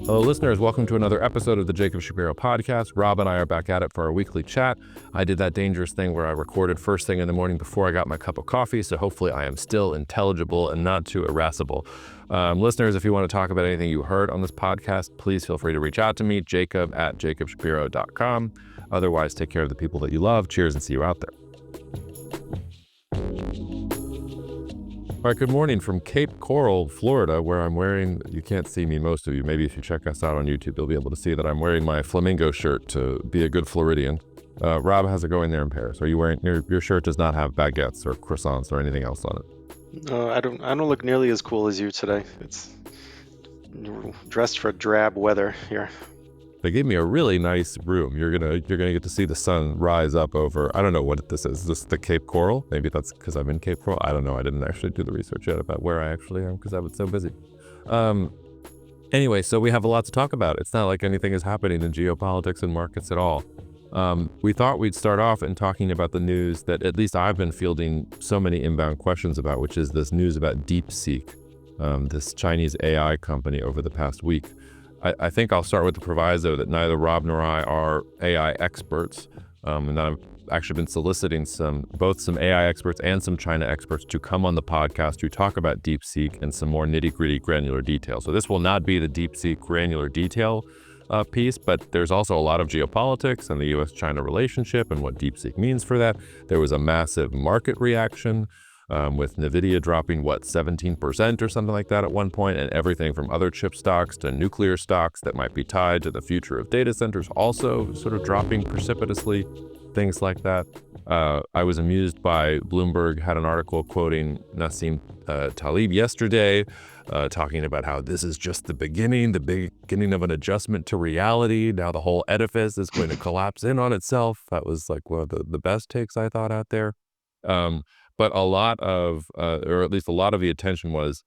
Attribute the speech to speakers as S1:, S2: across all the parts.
S1: Hello, listeners. Welcome to another episode of the Jacob Shapiro podcast. Rob and I are back at it for our weekly chat. I did that dangerous thing where I recorded first thing in the morning before I got my cup of coffee, so hopefully I am still intelligible and not too irascible. Listeners, if you want to talk about anything you heard on this podcast, please feel free to reach out to me, jacob@jacobshapiro.com. Otherwise, take care of the people that you love. Cheers and see you out there. All right, good morning from Cape Coral, Florida, where I'm wearing, you can't see me, most of you. Maybe if you check us out on YouTube, you'll be able to see that I'm wearing my flamingo shirt to be a good Floridian. Rob, how's it going there in Paris? Are you wearing, your shirt does not have baguettes or croissants or anything else on it?
S2: I don't look nearly as cool as you today. It's dressed for drab weather here.
S1: They gave me a really nice room. You're gonna get to see the sun rise up over, I don't know what this is. Is this the Cape Coral? Maybe that's because I'm in Cape Coral. I don't know. I didn't actually do the research yet about where I actually am because I was so busy. Anyway, so we have a lot to talk about. It's not like anything is happening in geopolitics and markets at all. We thought we'd start off in talking about the news that at least I've been fielding so many inbound questions about, which is this news about DeepSeek, this Chinese AI company over the past week. I think I'll start with the proviso that neither Rob nor I are AI experts, and that I've actually been soliciting both some AI experts and some China experts to come on the podcast to talk about DeepSeek and some more nitty-gritty granular detail. So this will not be the DeepSeek granular detail piece, but there's also a lot of geopolitics and the U.S. China relationship and what DeepSeek means for that. There was a massive market reaction with Nvidia dropping, 17% or something like that at one point, and everything from other chip stocks to nuclear stocks that might be tied to the future of data centers also sort of dropping precipitously, things like that. I was amused by Bloomberg had an article quoting Nassim Taleb yesterday, talking about how this is just the beginning of an adjustment to reality. Now the whole edifice is going to collapse in on itself. That was like one of the best takes I thought out there. But a lot of, or at least a lot of the attention was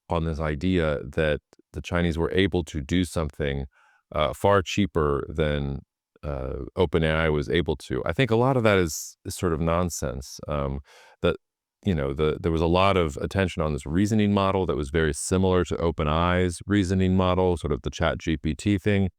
S1: on this idea that the Chinese were able to do something far cheaper than OpenAI was able to. I think a lot of that is sort of nonsense. That there was a lot of attention on this reasoning model that was very similar to OpenAI's reasoning model, sort of the ChatGPT thing.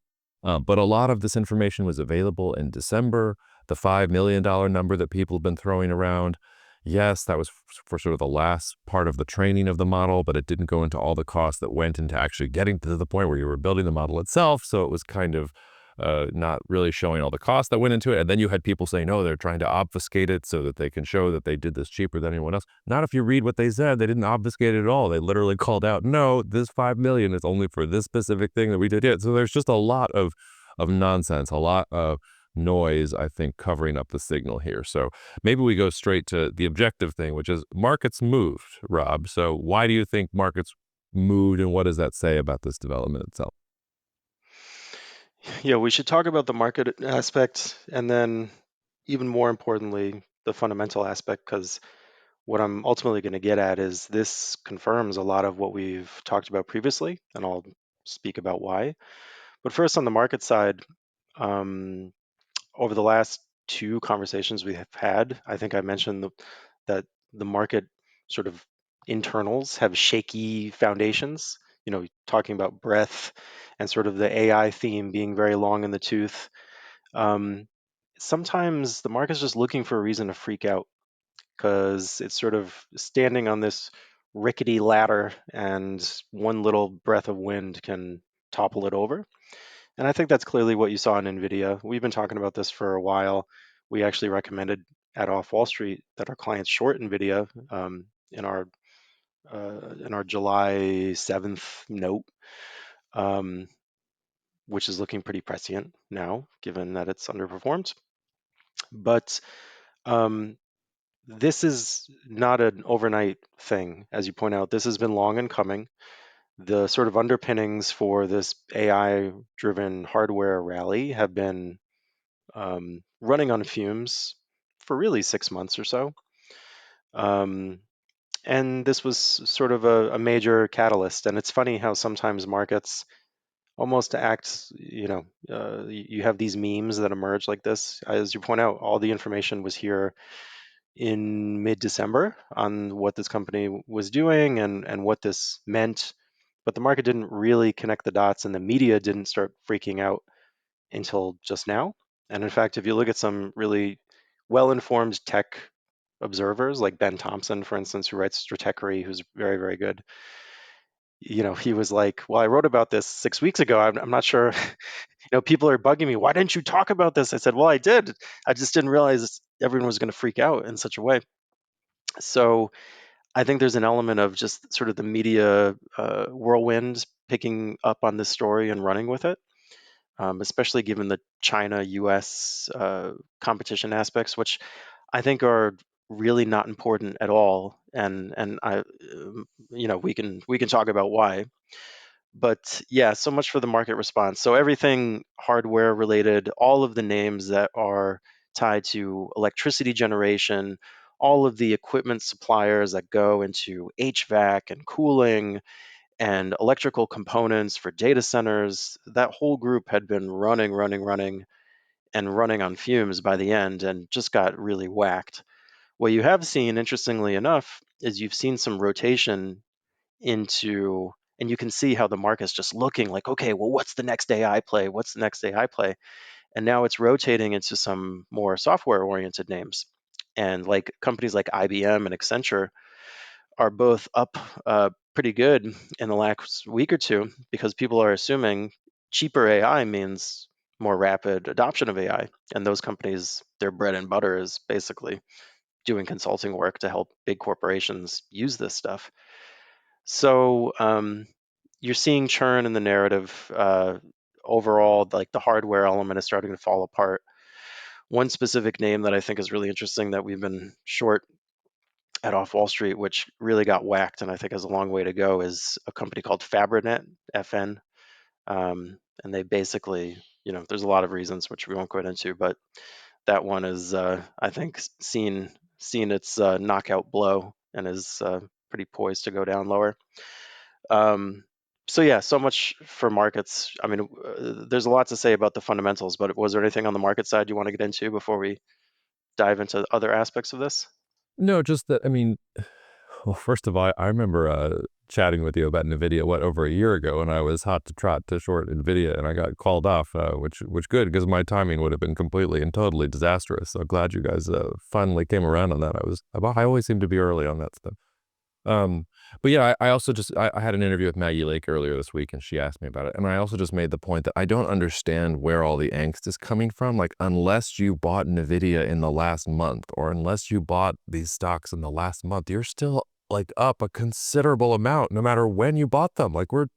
S1: But a lot of this information was available in December. The $5 million number that people have been throwing around. Yes, that was for sort of the last part of the training of the model, but it didn't go into all the costs that went into actually getting to the point where you were building the model itself. So it was kind of not really showing all the costs that went into it. And then you had people saying, no, they're trying to obfuscate it so that they can show that they did this cheaper than anyone else. Not if you read what they said. They didn't obfuscate it at all. They literally called out, no, this 5 million is only for this specific thing that we did it. So there's just a lot of nonsense, a lot of noise, I think, covering up the signal here. So maybe we go straight to the objective thing, which is markets moved, Rob. So why do you think markets moved, and what does that say about this development itself?
S2: Yeah, we should talk about the market aspect and then, even more importantly, the fundamental aspect, because what I'm ultimately going to get at is this confirms a lot of what we've talked about previously, and I'll speak about why. But first, on the market side, um, over the last two conversations we have had, I think I mentioned that the market sort of internals have shaky foundations. Talking about breadth and sort of the AI theme being very long in the tooth. Um, Sometimes the market's just looking for a reason to freak out because it's sort of standing on this rickety ladder, and one little breath of wind can topple it over. And I think that's clearly what you saw in Nvidia. We've been talking about this for a while. We actually recommended at Off Wall Street that our clients short Nvidia in our July 7th note, um, which is looking pretty prescient now, given that it's underperformed. But um, this is not an overnight thing, as you point out. This has been long in coming. The sort of underpinnings for this AI-driven hardware rally have been running on fumes for really 6 months or so. Um, and this was sort of a major catalyst. And it's funny how sometimes markets almost act, you have these memes that emerge like this. As you point out, all the information was here in mid-December on what this company was doing and what this meant but the market didn't really connect the dots, and the media didn't start freaking out until just now. And in fact, if you look at some really well-informed tech observers, like Ben Thompson, for instance, who writes Stratechery, who's very, very good, he was like, "Well, I wrote about this 6 weeks ago. I'm not sure. People are bugging me. Why didn't you talk about this?" I said, "Well, I did. I just didn't realize everyone was going to freak out in such a way." So I think there's an element of just sort of the media whirlwind picking up on this story and running with it, especially given the China-U.S. Competition aspects, which I think are really not important at all. And we can talk about why. But yeah, so much for the market response. So everything hardware related, all of the names that are tied to electricity generation, all of the equipment suppliers that go into HVAC and cooling and electrical components for data centers, that whole group had been running, running, running, and running on fumes by the end and just got really whacked. What you have seen, interestingly enough, is you've seen some rotation into, and you can see how the market's just looking like, okay, well, what's the next AI play? What's the next AI play? And now it's rotating into some more software oriented names. And like companies like IBM and Accenture are both up pretty good in the last week or two because people are assuming cheaper AI means more rapid adoption of AI. And those companies, their bread and butter is basically doing consulting work to help big corporations use this stuff. So you're seeing churn in the narrative. Overall, like the hardware element is starting to fall apart. One specific name that I think is really interesting that we've been short at Off Wall Street, which really got whacked and I think has a long way to go, is a company called Fabrinet, FN. And they basically, there's a lot of reasons which we won't go into, but that one is, I think, seen its knockout blow and is pretty poised to go down lower. Um, so yeah, so much for markets. I mean, there's a lot to say about the fundamentals, but was there anything on the market side you want to get into before we dive into other aspects of this?
S1: No, just that, I mean, well, first of all, I remember chatting with you about Nvidia, over a year ago, and I was hot to trot to short Nvidia, and I got called off, which good, because my timing would have been completely and totally disastrous. So glad you guys finally came around on that. I always seem to be early on that stuff. Um, but yeah, I also I had an interview with Maggie Lake earlier this week, and she asked me about it. And I also just made the point that I don't understand where all the angst is coming from. Like, unless you bought Nvidia in the last month, or unless you bought these stocks in the last month, you're still like up a considerable amount, no matter when you bought them. Like, we're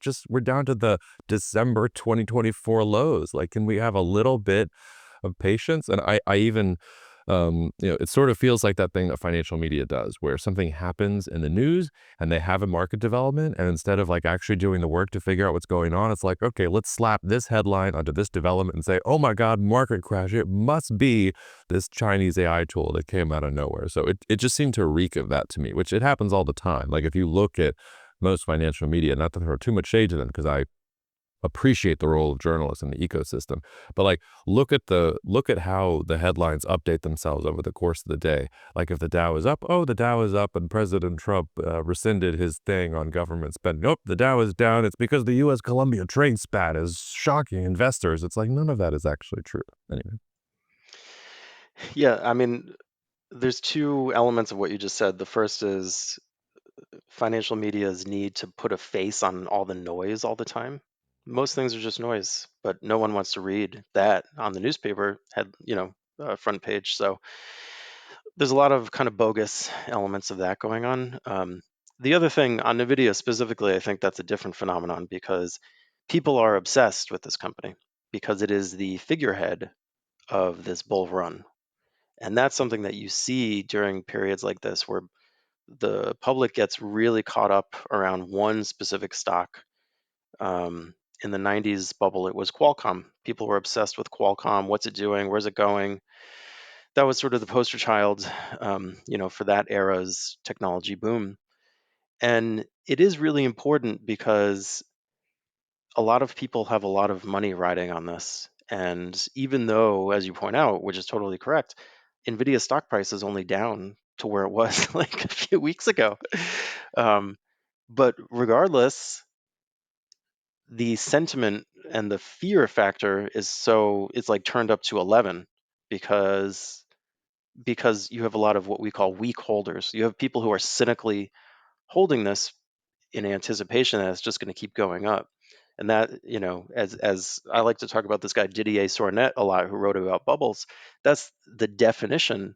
S1: down to the December 2024 lows. Like, can we have a little bit of patience? And I even it sort of feels like that thing that financial media does, where something happens in the news and they have a market development, and instead of like actually doing the work to figure out what's going on, it's like, okay, let's slap this headline onto this development and say, oh my God, market crash. It must be this Chinese AI tool that came out of nowhere. So it just seemed to reek of that to me, which it happens all the time. Like, if you look at most financial media, not to throw too much shade to them, because I appreciate the role of journalists in the ecosystem, but like, look at how the headlines update themselves over the course of the day. Like, if the Dow is up, oh, the Dow is up and President Trump rescinded his thing on government spending. Nope, the Dow is down, it's because the U.S. Colombia trade spat is shocking investors. It's like, none of that is actually true anyway.
S2: Yeah, I mean, there's two elements of what you just said. The first is financial media's need to put a face on all the noise all the time. Most things are just noise, but no one wants to read that on the newspaper front page. So there's a lot of kind of bogus elements of that going on. The other thing on Nvidia specifically, I think that's a different phenomenon because people are obsessed with this company because it is the figurehead of this bull run. And that's something that you see during periods like this where the public gets really caught up around one specific stock. Um, in the 90s bubble, it was Qualcomm. People were obsessed with Qualcomm. What's it doing? Where's it going? That was sort of the poster child, for that era's technology boom. And it is really important because a lot of people have a lot of money riding on this. And even though, as you point out, which is totally correct, Nvidia stock price is only down to where it was like a few weeks ago. Um, but regardless, the sentiment and the fear factor is so it's like turned up to 11 because you have a lot of what we call weak holders. You have people who are cynically holding this in anticipation that it's just going to keep going up. And that, as I like to talk about this guy Didier Sornet a lot, who wrote about bubbles, that's the definition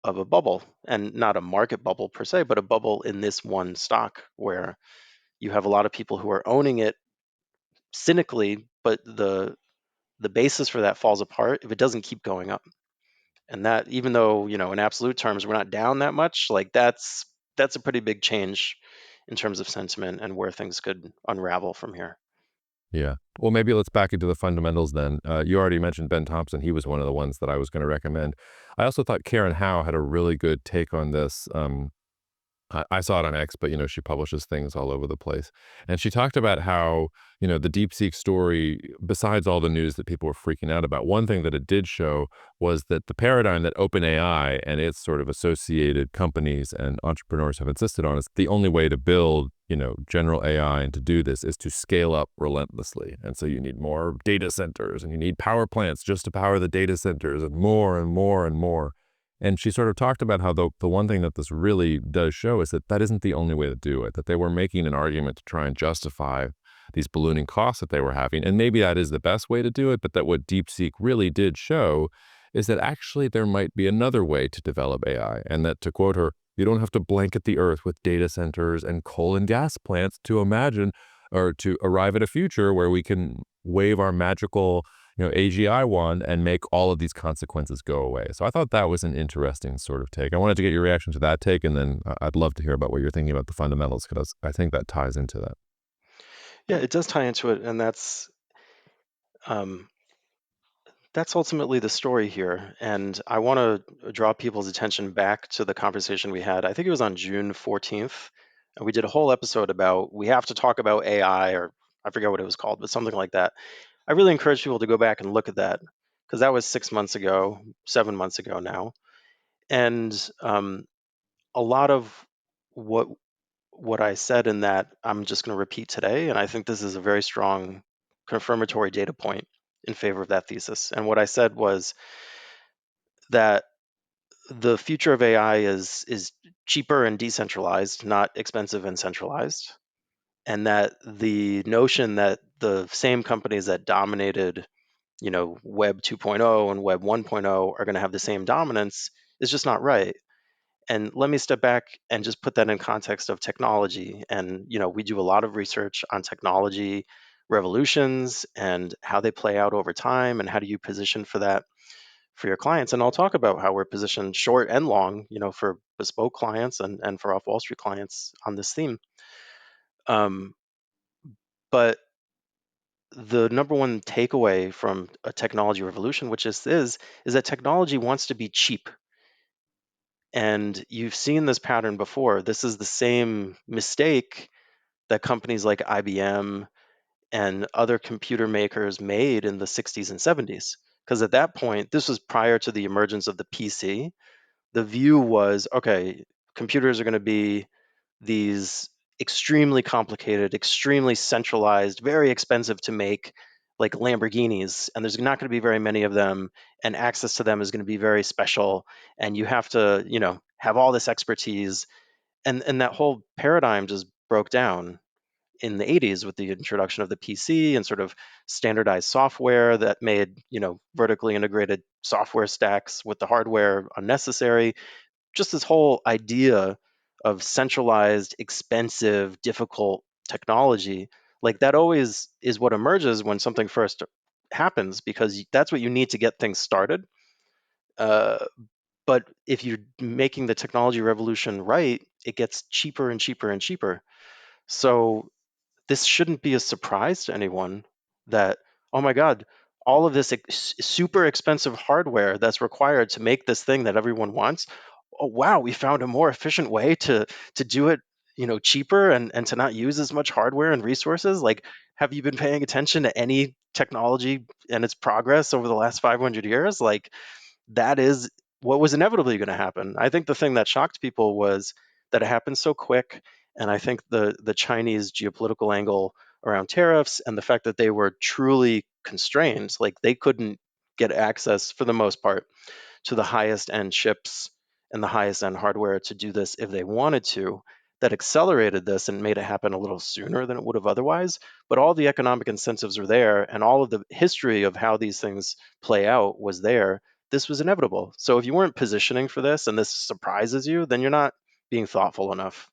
S2: of a bubble, and not a market bubble per se, but a bubble in this one stock where you have a lot of people who are owning it cynically, but the basis for that falls apart if it doesn't keep going up. And that, even though, in absolute terms we're not down that much, like that's a pretty big change in terms of sentiment and where things could unravel from here.
S1: Yeah. Well, maybe let's back into the fundamentals then. You already mentioned Ben Thompson. He was one of the ones that I was going to recommend. I also thought Karen Howe had a really good take on this. I saw it on X, but she publishes things all over the place. And she talked about how, the DeepSeek story, besides all the news that people were freaking out about, one thing that it did show was that the paradigm that OpenAI and its sort of associated companies and entrepreneurs have insisted on is the only way to build, general AI and to do this is to scale up relentlessly. And so you need more data centers and you need power plants just to power the data centers and more and more and more. And she sort of talked about how the one thing that this really does show is that that isn't the only way to do it, that they were making an argument to try and justify these ballooning costs that they were having. And maybe that is the best way to do it, but that what DeepSeek really did show is that actually there might be another way to develop AI. And that, to quote her, you don't have to blanket the earth with data centers and coal and gas plants to imagine or to arrive at a future where we can wave our magical AGI wand and make all of these consequences go away. So I thought that was an interesting sort of take. I wanted to get your reaction to that take, and then I'd love to hear about what you're thinking about the fundamentals, because I think that ties into that.
S2: Yeah, it does tie into it, and um, that's ultimately the story here. And I want to draw people's attention back to the conversation we had. I think it was on June 14th, and we did a whole episode about we have to talk about AI, or I forget what it was called, but something like that. I really encourage people to go back and look at that because that was 6 months ago, 7 months ago now. And a lot of what I said in that, I'm just going to repeat today, and I think this is a very strong confirmatory data point in favor of that thesis. And what I said was that the future of AI is cheaper and decentralized, not expensive and centralized, and that the notion that the same companies that dominated, Web 2.0 and Web 1.0 are going to have the same dominance is just not right. And let me step back and just put that in context of technology. And, we do a lot of research on technology revolutions and how they play out over time and how do you position for that for your clients. And I'll talk about how we're positioned short and long, for bespoke clients and for off Wall Street clients on this theme. Um, but the number one takeaway from a technology revolution, which is that technology wants to be cheap. And you've seen this pattern before. This is the same mistake that companies like IBM and other computer makers made in the 60s and 70s. Because at that point, this was prior to the emergence of the PC. The view was, okay, computers are going to be these extremely complicated, extremely centralized, very expensive to make, like Lamborghinis, and there's not going to be very many of them, and access to them is going to be very special, and you have to, have all this expertise, and that whole paradigm just broke down in the 80s with the introduction of the PC and sort of standardized software that made, vertically integrated software stacks with the hardware unnecessary. Just this whole idea of centralized, expensive, difficult technology, like that always is what emerges when something first happens, because that's what you need to get things started. Uh, but if you're making the technology revolution right, it gets cheaper and cheaper and cheaper. So this shouldn't be a surprise to anyone that, oh my God, all of this super expensive hardware that's required to make this thing that everyone wants. Oh wow, we found a more efficient way to do it, cheaper and to not use as much hardware and resources. Like, have you been paying attention to any technology and its progress over the last 500 years? Like, that is what was inevitably going to happen. I think the thing that shocked people was that it happened so quick, and I think the Chinese geopolitical angle around tariffs and the fact that they were truly constrained. Like they couldn't get access, for the most part, to the highest end chips and the highest end hardware to do this if they wanted to. That accelerated this and made it happen a little sooner than it would have otherwise. But all the economic incentives were there, and all of the history of how these things play out was there. This was inevitable. So if you weren't positioning for this and this surprises you, then you're not being thoughtful enough.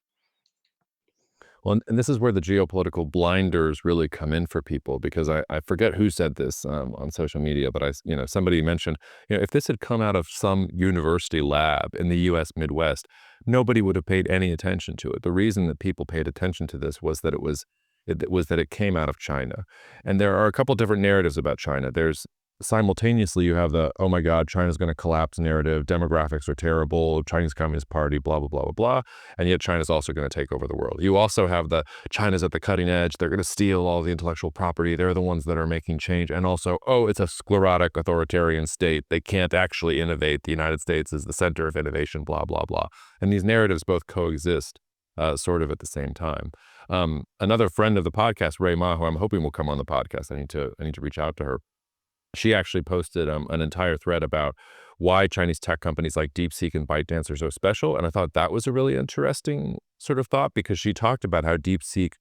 S1: Well, and this is where the geopolitical blinders really come in for people, because I forget who said this on social media, but somebody mentioned, if this had come out of some university lab in the U.S. Midwest, nobody would have paid any attention to it. The reason that people paid attention to this was that it came out of China. And there are a couple different narratives about China. There's simultaneously you have the, oh my God, China's going to collapse narrative, demographics are terrible, Chinese Communist Party, blah, blah, blah, blah, blah. And yet China's also going to take over the world. You also have the China's at the cutting edge, they're going to steal all the intellectual property, they're the ones that are making change. And also, oh, it's a sclerotic authoritarian state, they can't actually innovate, the United States is the center of innovation, blah, blah, blah. And these narratives both coexist sort of at the same time. Another friend of the podcast, Ray Ma, who I'm hoping will come on the podcast, I need to reach out to her. She actually posted an entire thread about why Chinese tech companies like DeepSeek and ByteDance are so special. And I thought that was a really interesting sort of thought, because she talked about how DeepSeek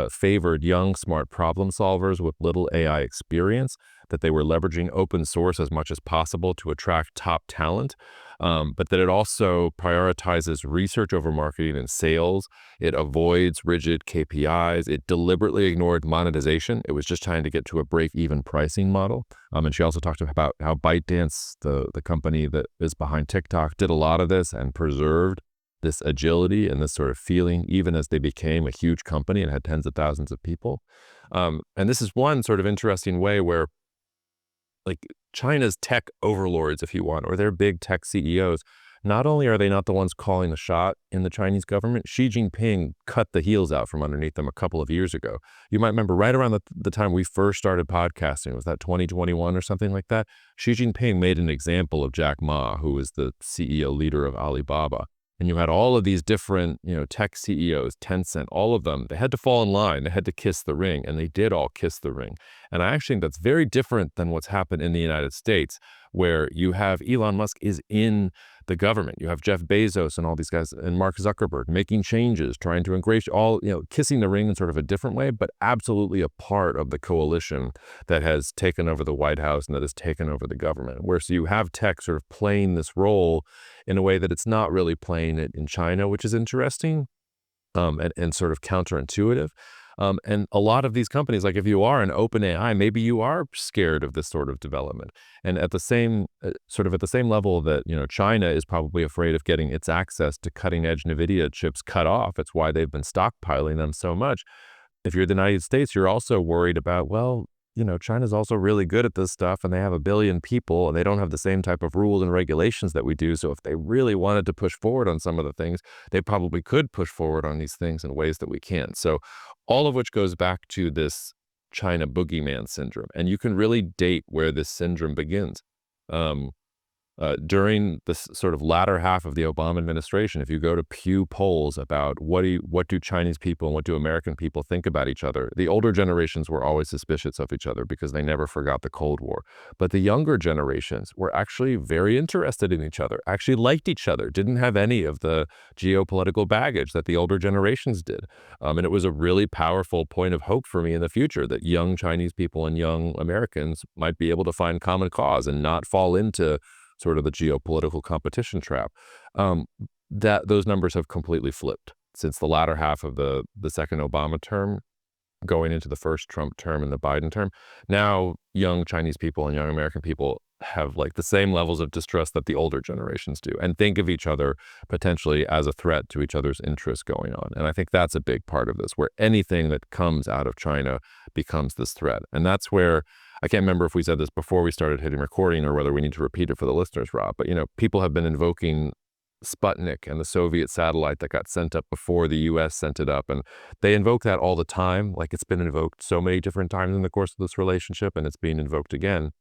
S1: favored young, smart problem solvers with little AI experience, that they were leveraging open source as much as possible to attract top talent, but that it also prioritizes research over marketing and sales. It avoids rigid KPIs. It deliberately ignored monetization. It was just trying to get to a break-even pricing model. And she also talked about how ByteDance, the company that is behind TikTok, did a lot of this and preserved this agility and this sort of feeling, even as they became a huge company and had tens of thousands of people. And this is one sort of interesting way where, like, China's tech overlords, if you want, or their big tech CEOs, not only are they not the ones calling the shot in the Chinese government, Xi Jinping cut the heels out from underneath them a couple of years ago. You might remember right around the time we first started podcasting, was that 2021 or something like that? Xi Jinping made an example of Jack Ma, who was the CEO leader of Alibaba. And you had all of these different, tech CEOs, Tencent, all of them, they had to fall in line, they had to kiss the ring, and they did all kiss the ring. And I actually think that's very different than what's happened in the United States, where you have Elon Musk is in the government. You have Jeff Bezos and all these guys, and Mark Zuckerberg making changes, trying to ingratiate all, kissing the ring in sort of a different way, but absolutely a part of the coalition that has taken over the White House and that has taken over the government. Where so you have tech sort of playing this role in a way that it's not really playing it in China, which is interesting, and sort of counterintuitive. And a lot of these companies, like if you are an open AI, maybe you are scared of this sort of development. And at the same level that, China is probably afraid of getting its access to cutting edge Nvidia chips cut off. It's why they've been stockpiling them so much. If you're the United States, you're also worried about, well, China's also really good at this stuff, and they have 1 billion people, and they don't have the same type of rules and regulations that we do. So if they really wanted to push forward on some of the things, they probably could push forward on these things in ways that we can't. So all of which goes back to this China boogeyman syndrome. And you can really date where this syndrome begins. During this sort of latter half of the Obama administration, if you go to Pew polls about what do Chinese people and what do American people think about each other, the older generations were always suspicious of each other because they never forgot the Cold War. But the younger generations were actually very interested in each other, actually liked each other, didn't have any of the geopolitical baggage that the older generations did. And it was a really powerful point of hope for me in the future that young Chinese people and young Americans might be able to find common cause and not fall into sort of the geopolitical competition trap. That those numbers have completely flipped since the latter half of the second Obama term, going into the first Trump term and the Biden term. Now, young Chinese people and young American people have like the same levels of distrust that the older generations do, and think of each other potentially as a threat to each other's interests going on. And I think that's a big part of this, where anything that comes out of China becomes this threat. And that's where, I can't remember if we said this before we started hitting recording or whether we need to repeat it for the listeners, Rob, but people have been invoking Sputnik and the Soviet satellite that got sent up before the U.S. sent it up. And they invoke that all the time. Like, it's been invoked so many different times in the course of this relationship, and it's being invoked again.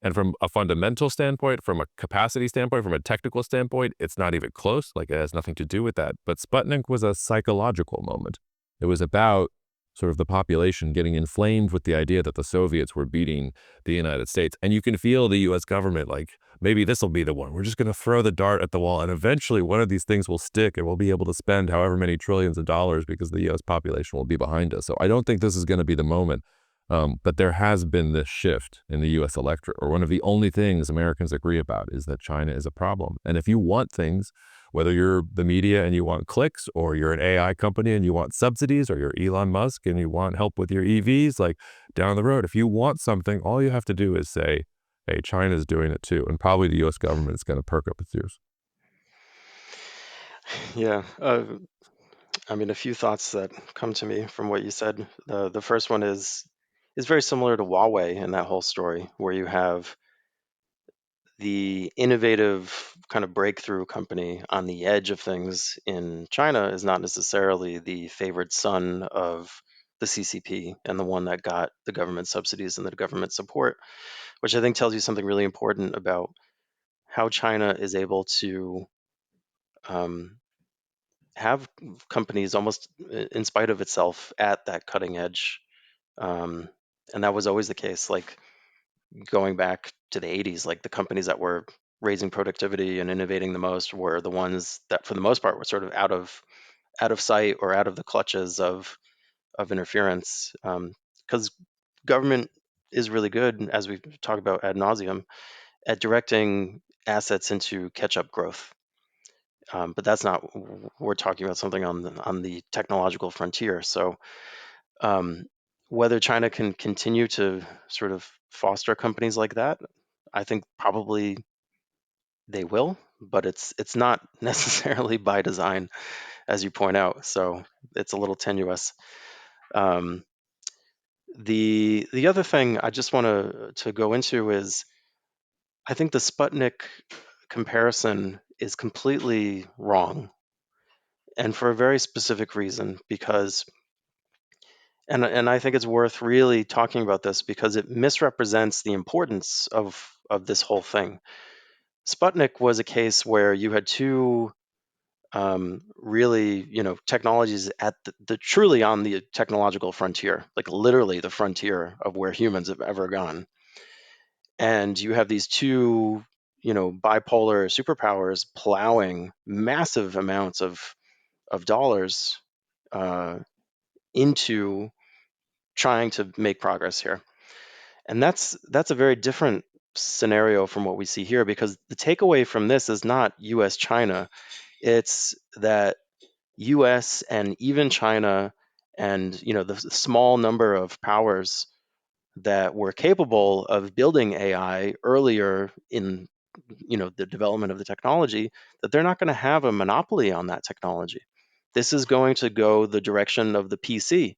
S1: And from a fundamental standpoint, from a capacity standpoint, from a technical standpoint, it's not even close. Like, it has nothing to do with that. But Sputnik was a psychological moment. It was about sort of the population getting inflamed with the idea that the Soviets were beating the United States. And you can feel the US government like, maybe this will be the one. We're just going to throw the dart at the wall, and eventually one of these things will stick, and we'll be able to spend however many trillions of dollars because the US population will be behind us. So I don't think this is going to be the moment. But there has been this shift in the US electorate, or one of the only things Americans agree about is that China is a problem. And if you want things, whether you're the media and you want clicks, or you're an AI company and you want subsidies, or you're Elon Musk and you want help with your EVs, like down the road, if you want something, all you have to do is say, hey, China's doing it too. And probably the US government is going to perk up its ears.
S2: Yeah. I mean, a few thoughts that come to me from what you said. The first one is very similar to Huawei in that whole story, where you have the innovative kind of breakthrough company on the edge of things in China is not necessarily the favored son of the CCP and the one that got the government subsidies and the government support, which I think tells you something really important about how China is able to um, have companies almost in spite of itself at that cutting edge. Um, and that was always the case. Like going back to the 80s, like the companies that were raising productivity and innovating the most were the ones that for the most part were sort of out of sight or out of the clutches of interference, because government is really good, as we've talked about ad nauseum, at directing assets into catch up growth. But that's not, we're talking about something on the technological frontier. So um, whether China can continue to sort of foster companies like that, I think probably they will, but it's not necessarily by design, as you point out. So it's a little tenuous. Um, the other thing I just want to go into is I think the Sputnik comparison is completely wrong, and for a very specific reason. Because and I think it's worth really talking about this because it misrepresents the importance of this whole thing. Sputnik was a case where you had two really, technologies at the truly on the technological frontier, like literally the frontier of where humans have ever gone. And you have these two, bipolar superpowers plowing massive amounts of dollars uh, into trying to make progress here. And that's a very different scenario from what we see here, because the takeaway from this is not U.S. China. It's that U.S. and even China and the small number of powers that were capable of building AI earlier in the development of the technology, that they're not going to have a monopoly on that technology. This is going to go the direction of the PC.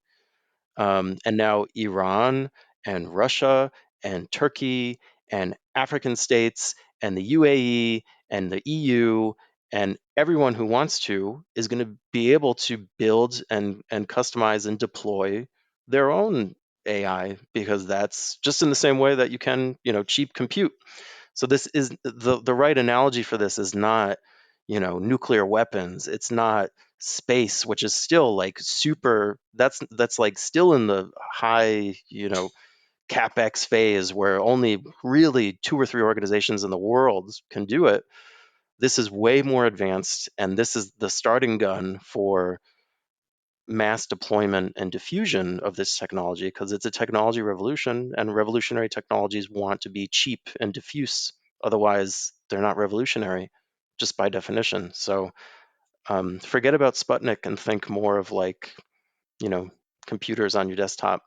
S2: And now Iran and Russia and Turkey and African states and the UAE and the EU and everyone who wants to is going to be able to build and customize and deploy their own AI, because that's just in the same way that you can, cheap compute. So this is the right analogy for this is not, nuclear weapons. It's not space, which is still like super. That's like still in the high, capex phase where only really two or three organizations in the world can do it. This is way more advanced, and this is the starting gun for mass deployment and diffusion of this technology, because it's a technology revolution, and revolutionary technologies want to be cheap and diffuse. Otherwise, they're not revolutionary just by definition. So forget about Sputnik and think more of like, you know, computers on your desktop.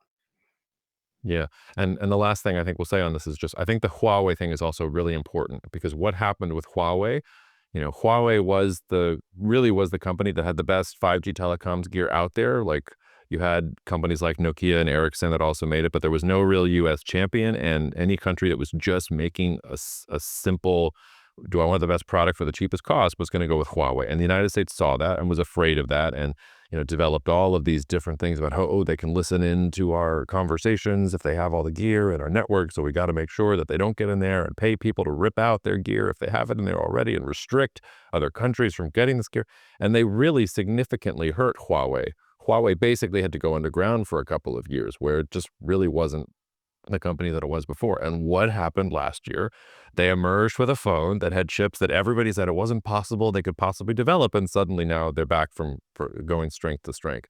S1: Yeah. And the last thing I think we'll say on this is just I think the Huawei thing is also really important because what happened with Huawei, Huawei was the company that had the best 5G telecoms gear out there. Like you had companies like Nokia and Ericsson that also made it, but there was no real US champion, and any country that was just making a simple, do I want the best product for the cheapest cost, was going to go with Huawei. And the United States saw that and was afraid of that, and developed all of these different things about how, oh, they can listen in to our conversations if they have all the gear in our network. So we got to make sure that they don't get in there and pay people to rip out their gear if they have it in there already, and restrict other countries from getting this gear. And they really significantly hurt Huawei. Huawei basically had to go underground for a couple of years where it just really wasn't the company that it was before. And what happened last year? They emerged with a phone that had chips that everybody said it wasn't possible they could possibly develop, and suddenly now they're back from going strength to strength.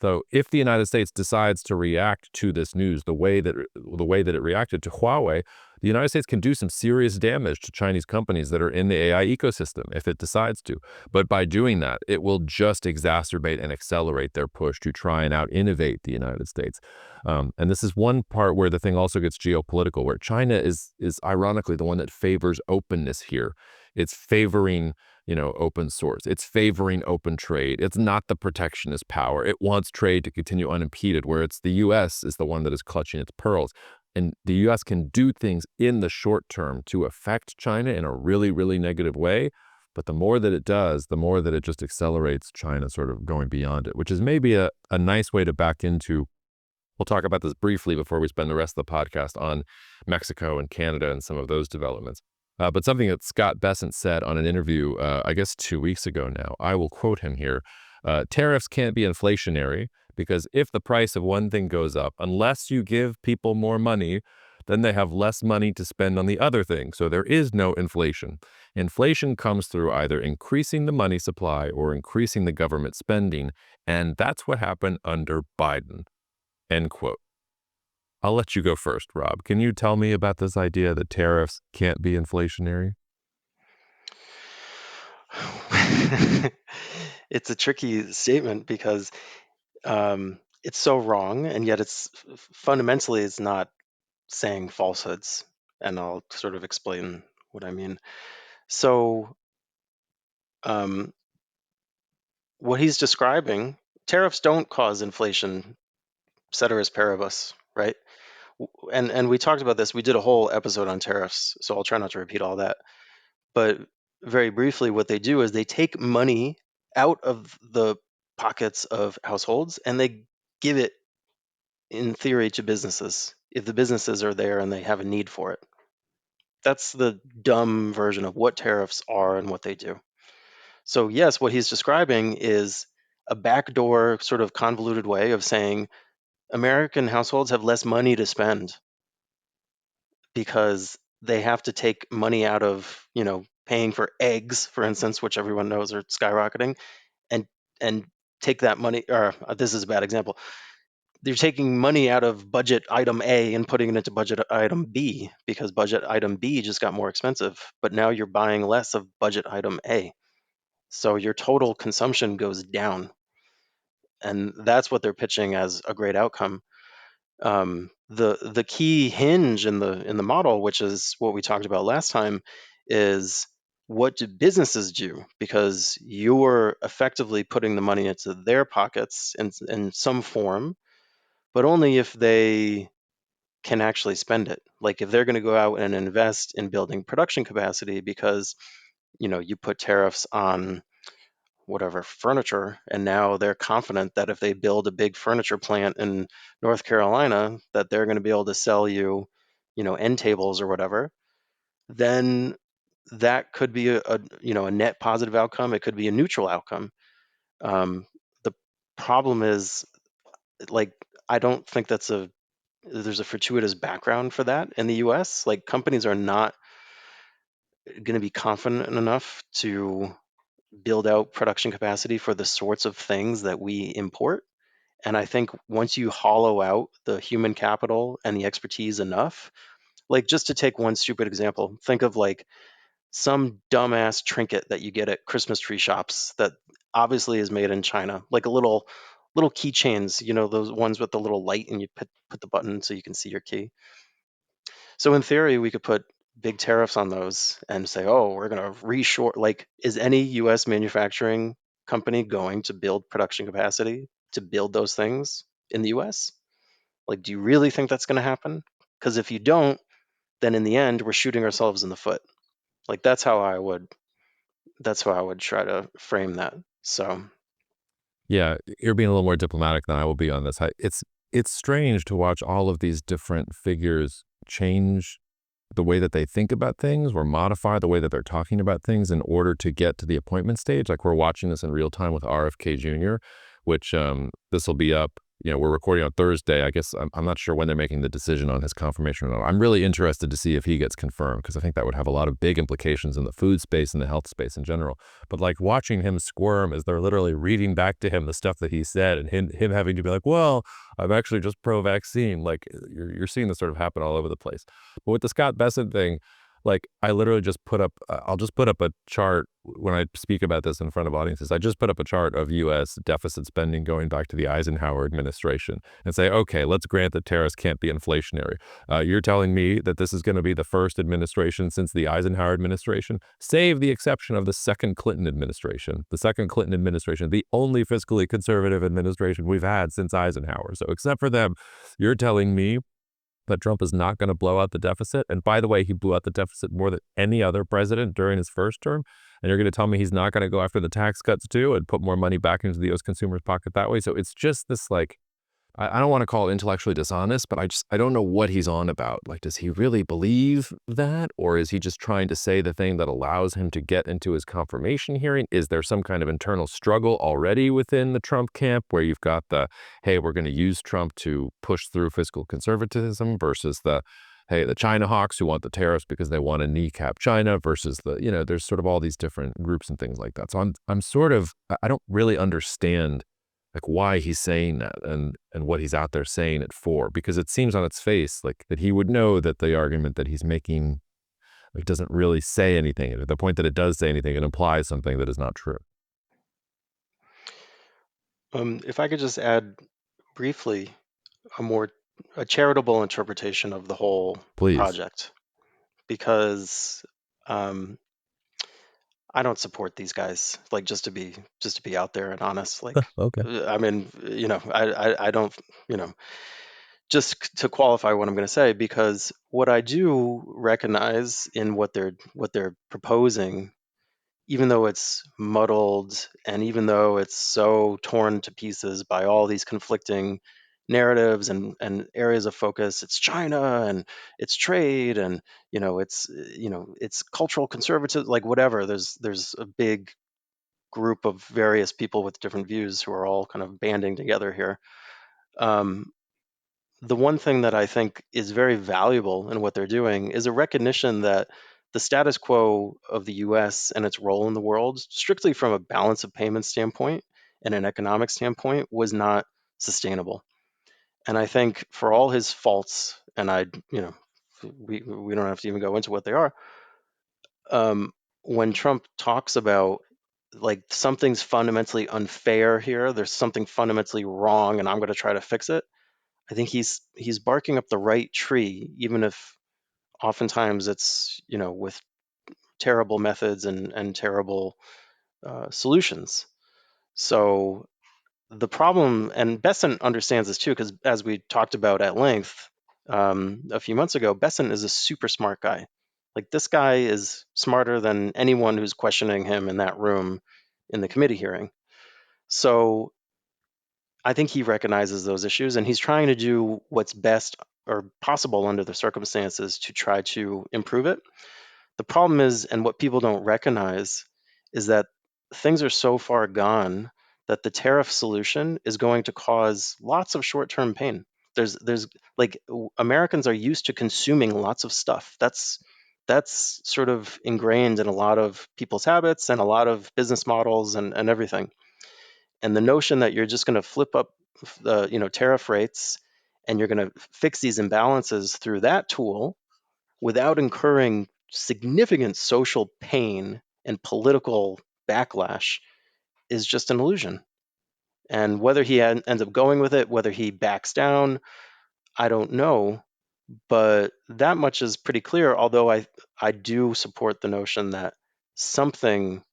S1: So if the United States decides to react to this news the way that it reacted to Huawei, the United States can do some serious damage to Chinese companies that are in the AI ecosystem if it decides to. But by doing that, it will just exacerbate and accelerate their push to try and out-innovate the United States. And this is one part where the thing also gets geopolitical, where China is ironically the one that favors openness here. It's favoring, open source. It's favoring open trade. It's not the protectionist power. It wants trade to continue unimpeded, where it's the U.S. is the one that is clutching its pearls. And the U.S. can do things in the short term to affect China in a really, really negative way. But the more that it does, the more that it just accelerates China sort of going beyond it, which is maybe a nice way to back into. We'll talk about this briefly before we spend the rest of the podcast on Mexico and Canada and some of those developments. But something that Scott Bessent said on an interview, I guess 2 weeks ago now, I will quote him here. Tariffs can't be inflationary because if the price of one thing goes up, unless you give people more money, then they have less money to spend on the other thing. So there is no inflation. Inflation comes through either increasing the money supply or increasing the government spending. And that's what happened under Biden. End quote. I'll let you go first, Rob. Can you tell me about this idea that tariffs can't be inflationary?
S2: It's a tricky statement because it's so wrong, and yet fundamentally it's not saying falsehoods. And I'll sort of explain what I mean. So, um, what he's describing, tariffs don't cause inflation, ceteris paribus, right? And we talked about this. We did a whole episode on tariffs, so I'll try not to repeat all that. But very briefly, what they do is they take money out of the pockets of households and they give it, in theory, to businesses if the businesses are there and they have a need for it. That's the dumb version of what tariffs are and what they do. So, yes, what he's describing is a backdoor, sort of convoluted way of saying American households have less money to spend because they have to take money out of, paying for eggs, for instance, which everyone knows are skyrocketing, and and take that money. Or this is a bad example. They're taking money out of budget item A and putting it into budget item B because budget item B just got more expensive. But now you're buying less of budget item A, so your total consumption goes down, and that's what they're pitching as a great outcome. The key hinge in the model, which is what we talked about last time, is what do businesses do? Because you're effectively putting the money into their pockets in some form, but only if they can actually spend it. Like if they're going to go out and invest in building production capacity because you put tariffs on whatever furniture, and now they're confident that if they build a big furniture plant in North Carolina that they're going to be able to sell you end tables or whatever, then that could be a net positive outcome. It could be a neutral outcome. The problem is, like, I don't think there's a fortuitous background for that in the US. Like, companies are not going to be confident enough to build out production capacity for the sorts of things that we import. And I think once you hollow out the human capital and the expertise enough, like, just to take one stupid example, think of like some dumbass trinket that you get at Christmas tree shops that obviously is made in China, like a little keychains, those ones with the little light and you put the button so you can see your key. So in theory, we could put big tariffs on those and say, oh, we're going to reshore. Like, is any US manufacturing company going to build production capacity to build those things in the US? Like, do you really think that's going to happen? Because if you don't, then in the end, we're shooting ourselves in the foot. Like, that's how I would try to frame that. So,
S1: Yeah, you're being a little more diplomatic than I will be on this. It's strange to watch all of these different figures change the way that they think about things or modify the way that they're talking about things in order to get to the appointment stage. Like we're watching this in real time with RFK Jr., which this will be up. We're recording on Thursday. I guess I'm not sure when they're making the decision on his confirmation or not. I'm really interested to see if he gets confirmed because I think that would have a lot of big implications in the food space and the health space in general. But like watching him squirm as they're literally reading back to him the stuff that he said and him having to be like, well, I'm actually just pro-vaccine. Like you're seeing this sort of happen all over the place. But with the Scott Bessent thing, like I literally just put up, I'll just put up a chart when I speak about this in front of audiences. I just put up a chart of U.S. deficit spending going back to the Eisenhower administration and say, okay, let's grant that tariffs can't be inflationary. You're telling me that this is going to be the first administration since the Eisenhower administration, save the exception of the second Clinton administration. The second Clinton administration, the only fiscally conservative administration we've had since Eisenhower. So except for them, you're telling me that Trump is not going to blow out the deficit. And by the way, he blew out the deficit more than any other president during his first term. And you're going to tell me he's not going to go after the tax cuts too and put more money back into the U.S. consumer's pocket that way. So it's just this like, I don't want to call it intellectually dishonest, but I don't know what he's on about. Like, does he really believe that? Or is he just trying to say the thing that allows him to get into his confirmation hearing? Is there some kind of internal struggle already within the Trump camp where you've got the, hey, we're going to use Trump to push through fiscal conservatism versus the, hey, the China hawks who want the tariffs because they want to kneecap China versus the, there's sort of all these different groups and things like that. So I'm sort of, I don't really understand like why he's saying that and what he's out there saying it for, because it seems on its face like that he would know that the argument that he's making like doesn't really say anything. At the point that it does say anything, it implies something that is not true.
S2: If I could just add briefly a more a charitable interpretation of the whole
S1: Please.
S2: project, because um, I don't support these guys. Like just to be out there and honest. Like
S1: Okay.
S2: I mean, I don't just to qualify what I'm going to say, because what I do recognize in what they're proposing, even though it's muddled and even though it's so torn to pieces by all these conflicting narratives and areas of focus, it's China and it's trade and it's cultural conservative, like whatever. There's a big group of various people with different views who are all kind of banding together here. Um, the one thing that I think is very valuable in what they're doing is a recognition that the status quo of the US and its role in the world, strictly from a balance of payments standpoint and an economic standpoint, was not sustainable. And I think for all his faults, and we don't have to even go into what they are, um, when Trump talks about like something's fundamentally unfair here, there's something fundamentally wrong, and I'm going to try to fix it. I think he's barking up the right tree, even if oftentimes it's with terrible methods and terrible solutions. So the problem, and Besant understands this too, because as we talked about at length a few months ago, Besant is a super smart guy. Like this guy is smarter than anyone who's questioning him in that room in the committee hearing. So I think he recognizes those issues and he's trying to do what's best or possible under the circumstances to try to improve it. The problem is, and what people don't recognize, is that things are so far gone that the tariff solution is going to cause lots of short-term pain. There's like Americans are used to consuming lots of stuff. That's sort of ingrained in a lot of people's habits and a lot of business models and everything. And the notion that you're just going to flip up the tariff rates and you're going to fix these imbalances through that tool without incurring significant social pain and political backlash is just an illusion. And whether he ends up going with it, whether he backs down, I don't know. But that much is pretty clear, although I do support the notion that something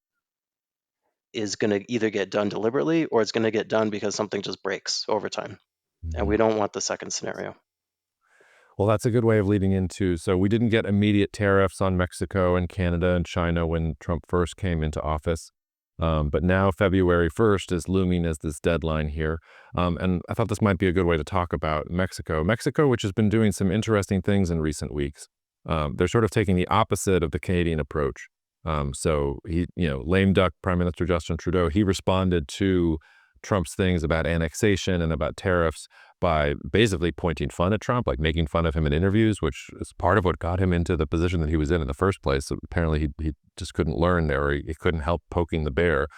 S2: is going to either get done deliberately or it's going to get done because something just breaks over time. And we
S1: Mhm.
S2: don't want the second scenario.
S1: Well, that's a good way of leading into. So we didn't get immediate tariffs on Mexico and Canada and China when Trump first came into office. But now February 1st is looming as this deadline here. And I thought this might be a good way to talk about Mexico. Mexico, which has been doing some interesting things in recent weeks. They're sort of taking the opposite of the Canadian approach. So he, lame duck Prime Minister Justin Trudeau, he responded to Trump's things about annexation and about tariffs by basically pointing fun at Trump, like making fun of him in interviews, which is part of what got him into the position that he was in the first place. So apparently he just couldn't learn there, or he couldn't help poking the bear.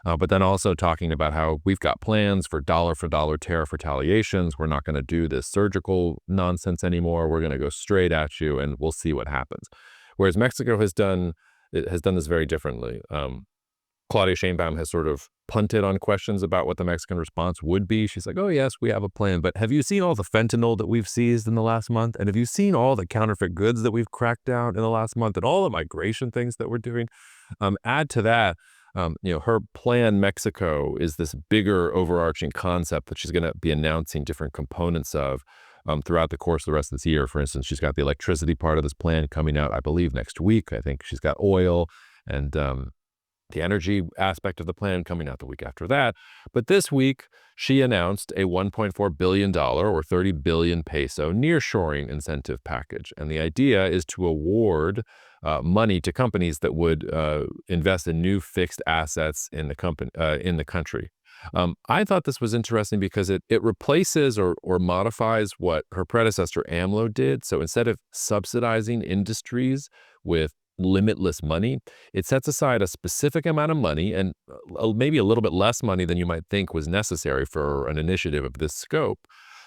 S1: But then also talking about how we've got plans for dollar tariff retaliations. We're not going to do this surgical nonsense anymore. We're going to go straight at you, and we'll see what happens. Whereas Mexico has done this very differently. Claudia Sheinbaum has sort of punted on questions about what the Mexican response would be. She's like, "Oh yes, we have a plan, but have you seen all the fentanyl that we've seized in the last month? And have you seen all the counterfeit goods that we've cracked down in the last month, and all the migration things that we're doing?" Add to that, her plan Mexico is this bigger overarching concept that she's going to be announcing different components of throughout the course of the rest of this year. For instance, she's got the electricity part of this plan coming out, I believe, next week. I think she's got oil and the energy aspect of the plan coming out the week after that. But this week, she announced a $1.4 billion or 30 billion peso nearshoring incentive package. And the idea is to award money to companies that would invest in new fixed assets in the country. I thought this was interesting because it replaces or modifies what her predecessor AMLO did. So instead of subsidizing industries with limitless money, it sets aside a specific amount of money and maybe a little bit less money than you might think was necessary for an initiative of this scope.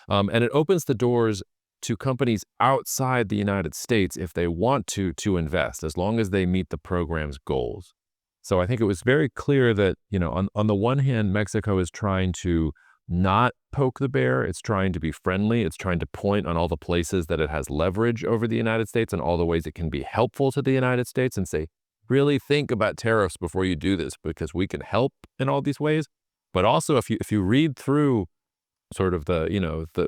S1: And it opens the doors to companies outside the United States if they want to invest, as long as they meet the program's goals. So I think it was very clear that, on the one hand, Mexico is trying to not poke the bear. It's trying to be friendly. It's trying to point on all the places that it has leverage over the United States and all the ways it can be helpful to the United States and say, really think about tariffs before you do this because we can help in all these ways. But also, if you read through sort of the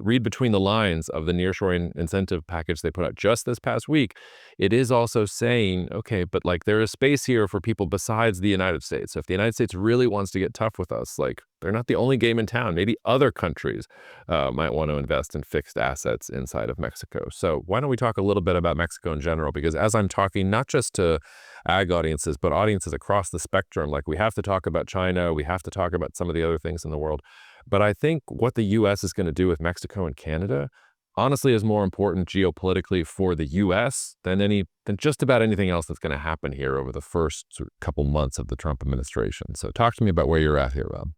S1: read between the lines of the nearshoring incentive package they put out just this past week, it is also saying, okay, but like there is space here for people besides the United States. So if the United States really wants to get tough with us, like they're not the only game in town. Maybe other countries might want to invest in fixed assets inside of Mexico. So why don't we talk a little bit about Mexico in general? Because as I'm talking, not just to ag audiences, but audiences across the spectrum, like we have to talk about China, we have to talk about some of the other things in the world. But I think what the U.S. is going to do with Mexico and Canada, honestly, is more important geopolitically for the U.S. than just about anything else that's going to happen here over the first sort of couple months of the Trump administration. So talk to me about where you're at here, Rob.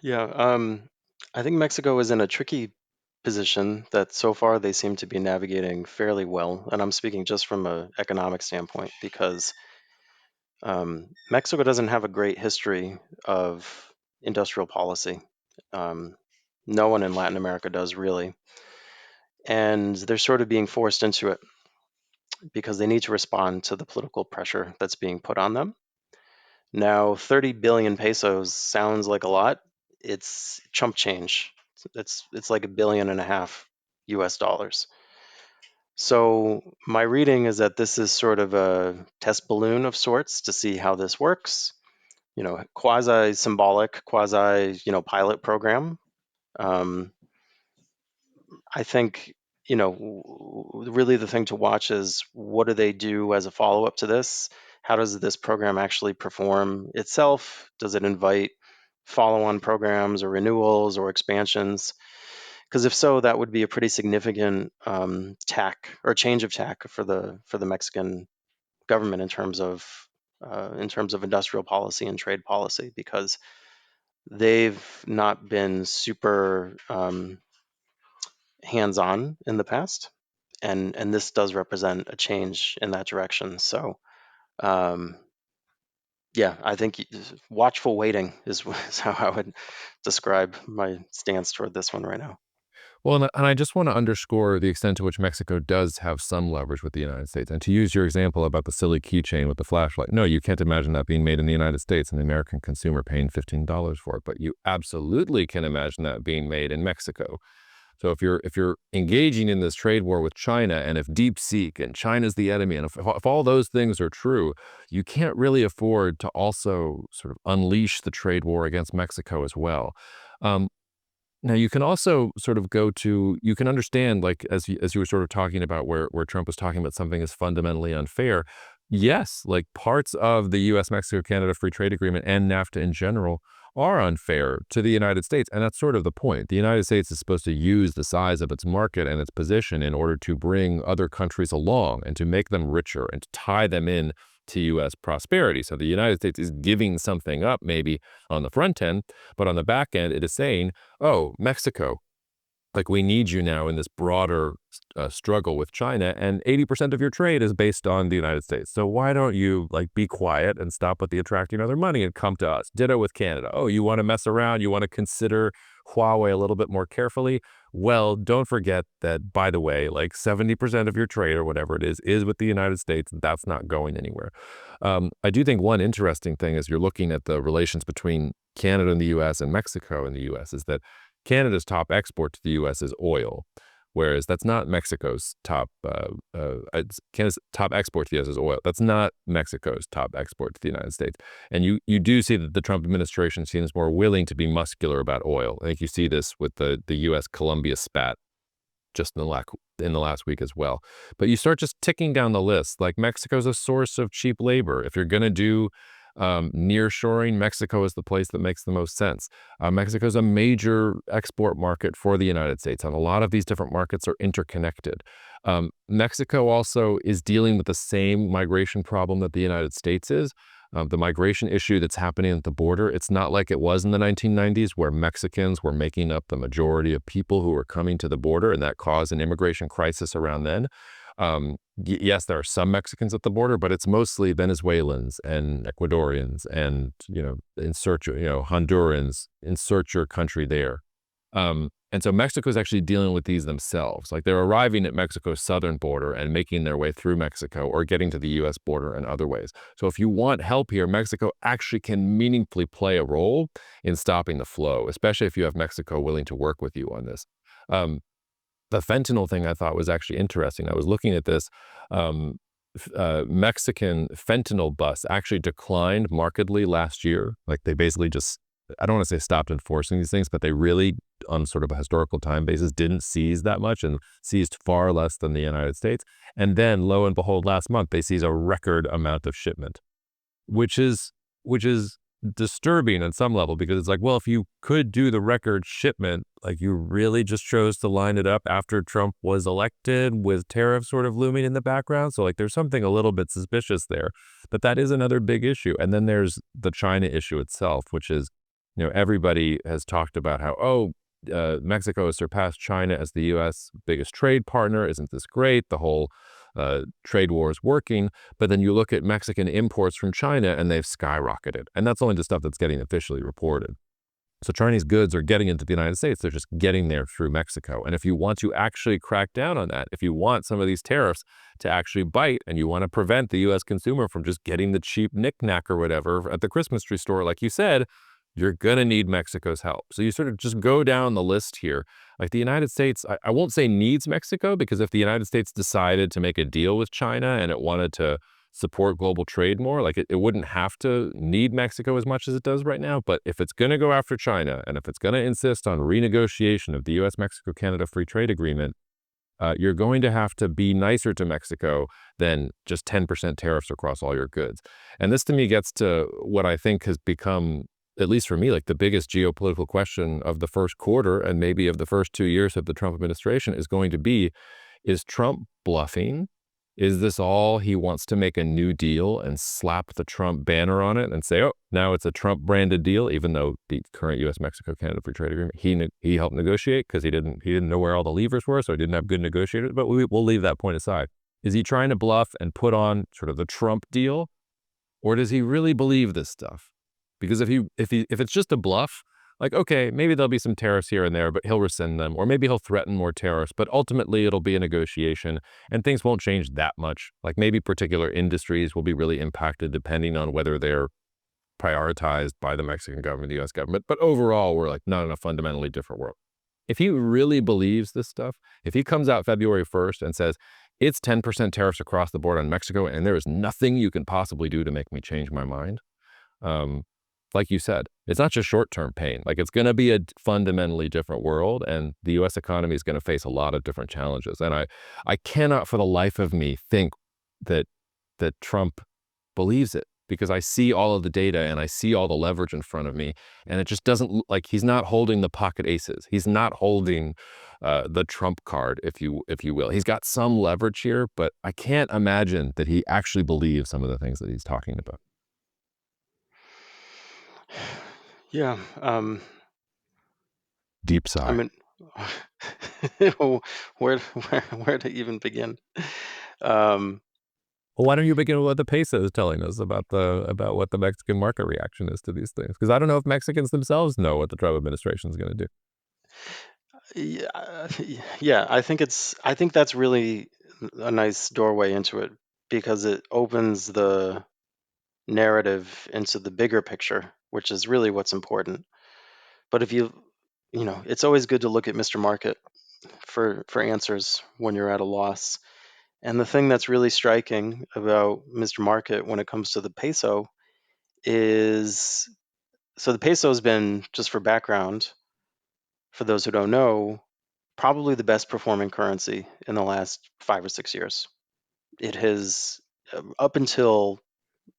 S2: Yeah, I think Mexico is in a tricky position that so far they seem to be navigating fairly well. And I'm speaking just from an economic standpoint because Mexico doesn't have a great history of industrial policy. Um, no one in Latin America does really. And they're sort of being forced into it because they need to respond to the political pressure that's being put on them. Now, 30 billion pesos sounds like a lot. It's chump change. It's like $1.5 billion US dollars. So my reading is that this is sort of a test balloon of sorts to see how this works. Quasi symbolic, quasi pilot program. Um, I think really the thing to watch is what do they do as a follow up to this? How does this program actually perform itself? Does it invite follow on programs or renewals or expansions? Because if so, that would be a pretty significant tack or change of tack for the Mexican government in terms of industrial policy and trade policy, because they've not been super hands on in the past, and this does represent a change in that direction. So um, yeah, I think watchful waiting is how I would describe my stance toward this one right now.
S1: Well, and I just want to underscore the extent to which Mexico does have some leverage with the United States. And to use your example about the silly keychain with the flashlight, no, you can't imagine that being made in the United States and the American consumer paying $15 for it. But you absolutely can imagine that being made in Mexico. So if you're engaging in this trade war with China, and if DeepSeek and China's the enemy, and if all those things are true, you can't really afford to also sort of unleash the trade war against Mexico as well. Um, Now you can also sort of you can understand, like as you were sort of talking about where Trump was talking about something is fundamentally unfair. Yes, like parts of the U.S. Mexico Canada Free Trade Agreement and NAFTA in general are unfair to the United States. And that's sort of the point. The United States is supposed to use the size of its market and its position in order to bring other countries along and to make them richer and to tie them in to U.S. prosperity. So the United States is giving something up maybe on the front end, but on the back end, it is saying, oh, Mexico, like we need you now in this broader struggle with China, and 80% of your trade is based on the United States. So why don't you like be quiet and stop with the attracting other money and come to us? Ditto with Canada. Oh, you want to mess around? You want to consider Huawei a little bit more carefully? Well, don't forget that, by the way, like 70% of your trade or whatever it is with the United States. That's not going anywhere. I do think one interesting thing as you're looking at the relations between Canada and the U.S. and Mexico and the U.S. is that Canada's top export to the U.S. is oil, whereas that's not Mexico's top. Canada's top export to the U.S. is oil. That's not Mexico's top export to the United States. And you do see that the Trump administration seems more willing to be muscular about oil. I think you see this with the U.S. Colombia spat just in the last week as well. But you start just ticking down the list. Like Mexico's a source of cheap labor. If you're going to do nearshoring, Mexico is the place that makes the most sense. Mexico's a major export market for the United States, and a lot of these different markets are interconnected. Mexico also is dealing with the same migration problem that the United States is. The migration issue that's happening at the border, it's not like it was in the 1990s where Mexicans were making up the majority of people who were coming to the border, and that caused an immigration crisis around then. Yes, there are some Mexicans at the border, but it's mostly Venezuelans and Ecuadorians and, Hondurans, insert your country there. And so Mexico is actually dealing with these themselves. Like they're arriving at Mexico's southern border and making their way through Mexico or getting to the U.S. border in other ways. So if you want help here, Mexico actually can meaningfully play a role in stopping the flow, especially if you have Mexico willing to work with you on this. The fentanyl thing I thought was actually interesting. I was looking at this. Mexican fentanyl bust actually declined markedly last year. Like they basically just, I don't want to say stopped enforcing these things, but they really, on sort of a historical time basis, didn't seize that much and seized far less than the United States. And then, lo and behold, last month, they seized a record amount of shipment, which is disturbing on some level because it's like, well, if you could do the record shipment, like you really just chose to line it up after Trump was elected with tariffs sort of looming in the background. So like there's something a little bit suspicious there, but that is another big issue. And then there's the China issue itself, which is, everybody has talked about how, Mexico has surpassed China as the U.S. biggest trade partner. Isn't this great? The whole trade war is working. But then you look at Mexican imports from China and they've skyrocketed. And that's only the stuff that's getting officially reported. So Chinese goods are getting into the United States. They're just getting there through Mexico. And if you want to actually crack down on that, if you want some of these tariffs to actually bite and you want to prevent the U.S. consumer from just getting the cheap knickknack or whatever at the Christmas tree store, like you said, you're going to need Mexico's help. So you sort of just go down the list here. Like the United States, I won't say needs Mexico, because if the United States decided to make a deal with China and it wanted to support global trade more, like it wouldn't have to need Mexico as much as it does right now. But if it's going to go after China and if it's going to insist on renegotiation of the U.S. Mexico-Canada Free Trade Agreement, you're going to have to be nicer to Mexico than just 10% tariffs across all your goods. And this to me gets to what I think has become, at least for me, like the biggest geopolitical question of the first quarter and maybe of the first 2 years of the Trump administration is going to be, is Trump bluffing? Is this all he wants to make a new deal and slap the Trump banner on it and say, oh, now it's a Trump branded deal, even though the current U.S. Mexico-Canada Free Trade Agreement, he helped negotiate because he didn't know where all the levers were, so he didn't have good negotiators, but we'll leave that point aside. Is he trying to bluff and put on sort of the Trump deal, or does he really believe this stuff? Because if it's just a bluff, like, okay, maybe there'll be some tariffs here and there, but he'll rescind them, or maybe he'll threaten more tariffs, but ultimately it'll be a negotiation and things won't change that much. Like maybe particular industries will be really impacted depending on whether they're prioritized by the Mexican government, the U.S. government. But overall, we're like not in a fundamentally different world. If he really believes this stuff, if he comes out February 1st and says, it's 10% tariffs across the board on Mexico, and there is nothing you can possibly do to make me change my mind, like you said, it's not just short-term pain. Like it's going to be a fundamentally different world, and the U.S. economy is going to face a lot of different challenges. And I cannot for the life of me think that that Trump believes it, because I see all of the data and I see all the leverage in front of me, and it just doesn't look like he's not holding the pocket aces. He's not holding the Trump card, if you will. He's got some leverage here, but I can't imagine that he actually believes some of the things that he's talking about.
S2: Yeah.
S1: Deep
S2: I
S1: sigh.
S2: mean, where to even begin? Um,
S1: Well, why don't you begin with what the peso is telling us about what the Mexican market reaction is to these things? Because I don't know if Mexicans themselves know what the Trump administration is going to do.
S2: yeah, yeah. I think that's really a nice doorway into it because it opens the narrative into the bigger picture, which is really what's important. But if you know, it's always good to look at Mr. Market for answers when you're at a loss. And the thing that's really striking about Mr. Market when it comes to the peso is, so the peso has been, just for background, for those who don't know, probably the best performing currency in the last 5 or 6 years. It has, up until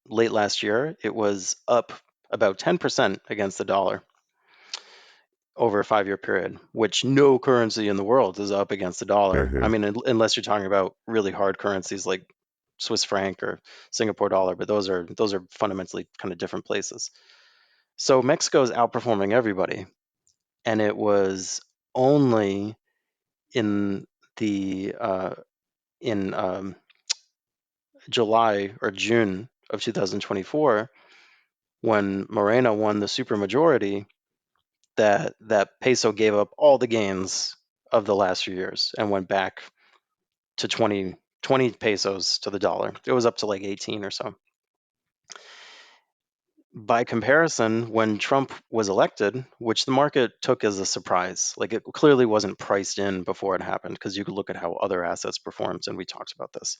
S2: late last year, it was up about 10% against the dollar over a 5 year period, which no currency in the world is up against the dollar. I mean, unless you're talking about really hard currencies like Swiss franc or Singapore dollar, but those are fundamentally kind of different places. So Mexico is outperforming everybody, and it was only in the in July or June of 2024 when Morena won the supermajority that peso gave up all the gains of the last few years and went back to 20 pesos to the dollar. It was up to like 18 or so. By comparison, when Trump was elected, which the market took as a surprise, like it clearly wasn't priced in before it happened, because you could look at how other assets performed, and we talked about this.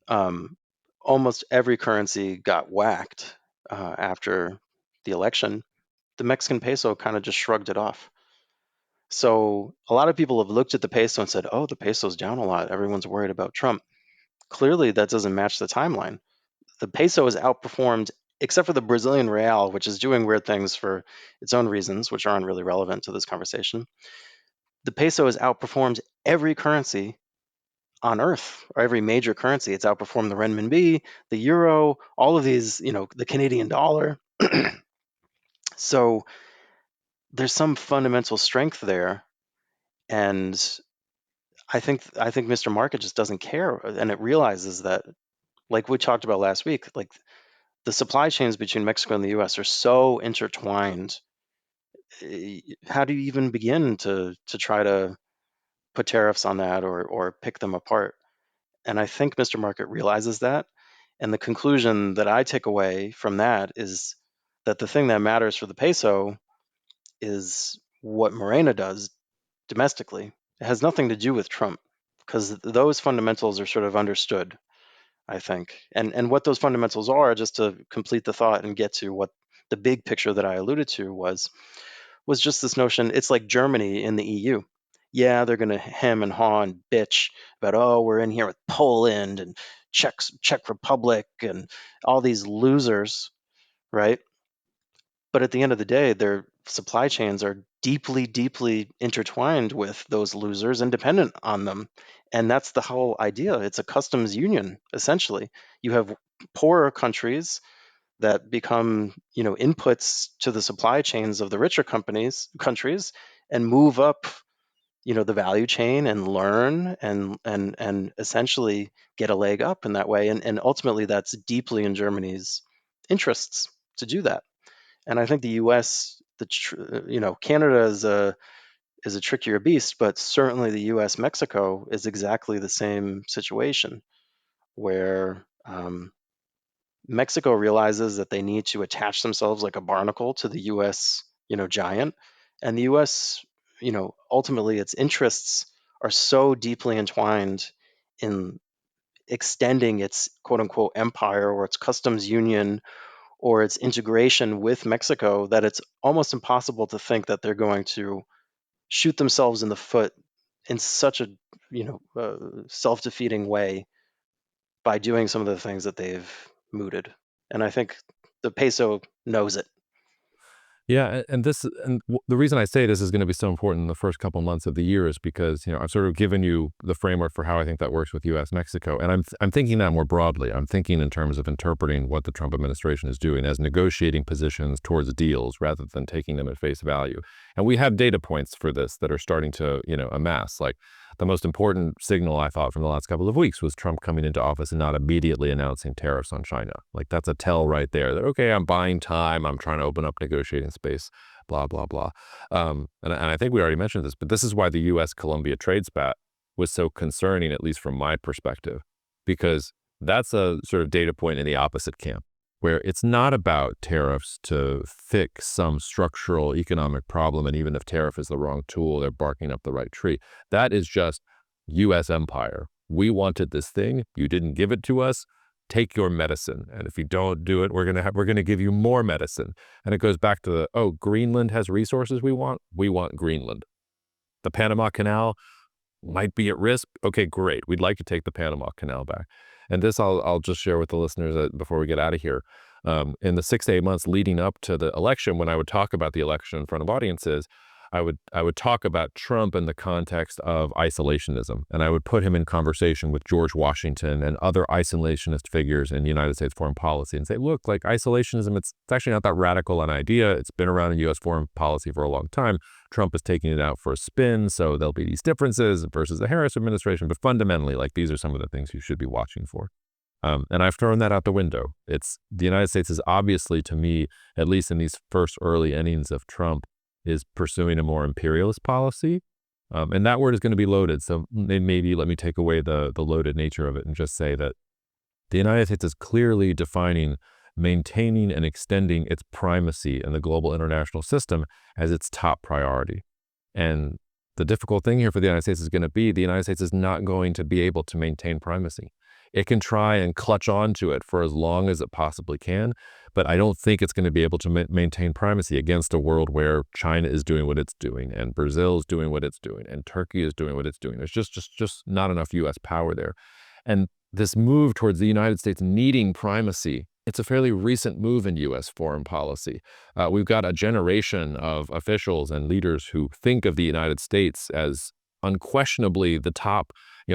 S2: Um, Almost every currency got whacked after the election. The Mexican peso kind of just shrugged it off. So a lot of people have looked at the peso and said, "Oh, the peso's down a lot. Everyone's worried about Trump." Clearly, that doesn't match the timeline. The peso has outperformed, except for the Brazilian real, which is doing weird things for its own reasons, which aren't really relevant to this conversation. The peso has outperformed every currency on earth, or every major currency. It's outperformed the renminbi, the euro, all of these, the Canadian dollar. So there's some fundamental strength there, and I think Mr. Market just doesn't care, and it realizes that, like we talked about last week, like the supply chains between Mexico and the U.S. are so intertwined. How do you even begin to try to put tariffs on that or pick them apart? And I think Mr. Market realizes that. And the conclusion that I take away from that is that the thing that matters for the peso is what Morena does domestically. It has nothing to do with Trump, because those fundamentals are sort of understood, I think. And what those fundamentals are, just to complete the thought and get to what the big picture that I alluded to was just this notion. It's like Germany in the EU. Yeah, they're going to hem and haw and bitch about, oh, we're in here with Poland and Czech Republic and all these losers, right? But at the end of the day, their supply chains are deeply, deeply intertwined with those losers and dependent on them. And that's the whole idea. It's a customs union, essentially. You have poorer countries that become, inputs to the supply chains of the richer countries, and move up, the value chain and learn and essentially get a leg up in that way. And ultimately, that's deeply in Germany's interests to do that. And I think the U.S., Canada is a trickier beast, but certainly the U.S. Mexico is exactly the same situation, where Mexico realizes that they need to attach themselves like a barnacle to the U.S. Giant, and the U.S. Ultimately its interests are so deeply entwined in extending its quote unquote empire or its customs union or its integration with Mexico, that it's almost impossible to think that they're going to shoot themselves in the foot in such a self-defeating way by doing some of the things that they've mooted. And I think the peso knows it.
S1: Yeah, the reason I say this is going to be so important in the first couple months of the year is because I've sort of given you the framework for how I think that works with U.S. Mexico, and I'm thinking that more broadly. I'm thinking in terms of interpreting what the Trump administration is doing as negotiating positions towards deals rather than taking them at face value. And we have data points for this that are starting to amass. Like the most important signal I thought from the last couple of weeks was Trump coming into office and not immediately announcing tariffs on China. Like that's a tell right there that, okay, I'm buying time. I'm trying to open up negotiating space, blah, blah, blah. And I think we already mentioned this, but this is why the U.S. Colombia trade spat was so concerning, at least from my perspective, because that's a sort of data point in the opposite camp, where it's not about tariffs to fix some structural economic problem. And even if tariff is the wrong tool, they're barking up the right tree. That is just U.S. empire. We wanted this thing. You didn't give it to us. Take your medicine. And if you don't do it, we're gonna give you more medicine. And it goes back to Greenland has resources we want. We want Greenland. The Panama Canal might be at risk. Okay, great. We'd like to take the Panama Canal back. And this I'll just share with the listeners before we get out of here. In the 6 to 8 months leading up to the election, when I would talk about the election in front of audiences, I would talk about Trump in the context of isolationism, and I would put him in conversation with George Washington and other isolationist figures in United States foreign policy, and say, look, like isolationism, it's actually not that radical an idea. It's been around in U.S. foreign policy for a long time. Trump is taking it out for a spin, so there'll be these differences versus the Harris administration, but fundamentally, like these are some of the things you should be watching for. And I've thrown that out the window. It's the United States is obviously, to me, at least in these first early innings of Trump, is pursuing a more imperialist policy. And that word is going to be loaded. So maybe let me take away the loaded nature of it and just say that the United States is clearly defining maintaining and extending its primacy in the global international system as its top priority. And the difficult thing here for the United States is going to be the United States is not going to be able to maintain primacy. It can try and clutch onto it for as long as it possibly can, but I don't think it's going to be able to maintain primacy against a world where China is doing what it's doing, and Brazil is doing what it's doing, and Turkey is doing what it's doing. There's just not enough U.S. power there. And this move towards the United States needing primacy, it's a fairly recent move in U.S. foreign policy. We've got a generation of officials and leaders who think of the United States as unquestionably the top